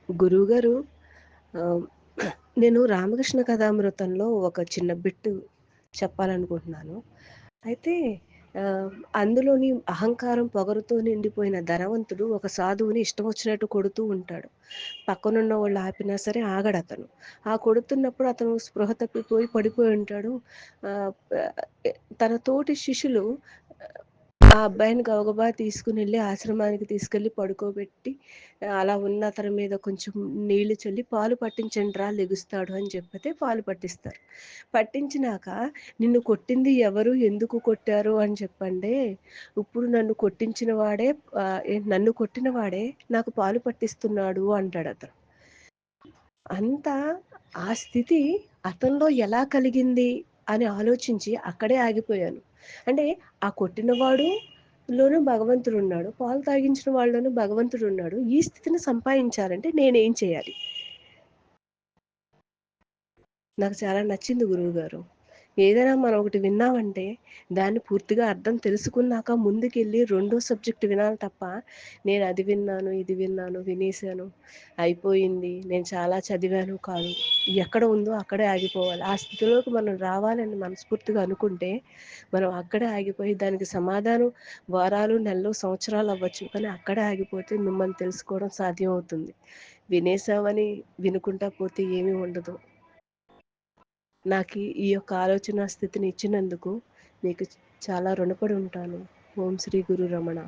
గురువుగారు ఆహ్, నేను 'రామకృష్ణ కథామృతంలో' ఒక చిన్న బిట్టు చెప్పాలనుకుంటున్నాను. అయితే ఆహ్, అందులోని అహంకారం, పొగరుతో నిండిపోయిన ధనవంతుడు ఒక సాధువుని ఇష్టం వచ్చినట్టు కొడుతూ ఉంటాడు. పక్కనున్నోళ్ళు ఆపినా సరే ఆగడతను. ఆ కొడుతున్నప్పుడు అతను స్పృహ తప్పిపోయి పడిపోయి ఉంటాడు. ఆహ్, ప ఎ తన తోటి శిష్యులు ఆ అబ్బాయిని గబగబా తీసుకొనెళ్ళి ఆశ్రమానికి తీసుకెళ్ళి పడుకోబెట్టి, అలా ఉన్న అతని మీద కొంచెం నీళ్లు చల్లి, "పాలు పట్టించండ్రా లెగుస్తాడు" అని చెప్పితే పాలు పట్టిస్తారు. పట్టించినాక, "నిన్ను కొట్టింది ఎవరు? ఎందుకు కొట్టారు?" అని చెప్పండే, "ఇప్పుడు నన్ను కొట్టించిన వాడే నన్ను కొట్టిన వాడే నాకు పాలు పట్టిస్తున్నాడు" అంటాడతను. అంతా ఆ స్థితి అతనిలో ఎలా కలిగింది అని ఆలోచించి అక్కడే ఆగిపోయాను. అంటే ఆ కొట్టినవాడు లోనూ భగవంతుడున్నాడు. పాలు తాగించిన వాళ్ళలోనూ భగవంతుడున్నాడు. ఈ స్థితిని సంపాదించాలంటే నేనేం చేయాలి? నాకు చాలా నచ్చింది గురువుగారు. ఏదైనా మనం ఒకటి విన్నామంటే, దాన్ని పూర్తిగా అర్థం తెలుసుకున్నాక ముందుకెళ్ళి రెండో సబ్జెక్ట్ వినాలి తప్ప, నేను అది విన్నాను, ఇది విన్నాను, వినేసాను, అయిపోయింది, నేను చాలా చదివాను కాదు. ఎక్కడ ఉందో అక్కడే ఆగిపోవాలి. ఆ స్థితిలోకి మనం రావాలని మనస్ఫూర్తిగా అనుకుంటే, మనం అక్కడే ఆగిపోయి దానికి సమాధానం వారాలు, నెలలు, సంవత్సరాలు అవ్వచ్చు. కానీ అక్కడే ఆగిపోతే మిమ్మల్ని తెలుసుకోవడం సాధ్యమవుతుంది. వినేసామని వినుకుంటా పోతే ఏమీ ఉండదు. నాకీ ఈ యొక్క ఆలోచనా స్థితిని ఇచ్చినందుకు మీకు చాలా రుణపడి ఉంటాను. ఓం శ్రీ గురు రమణ.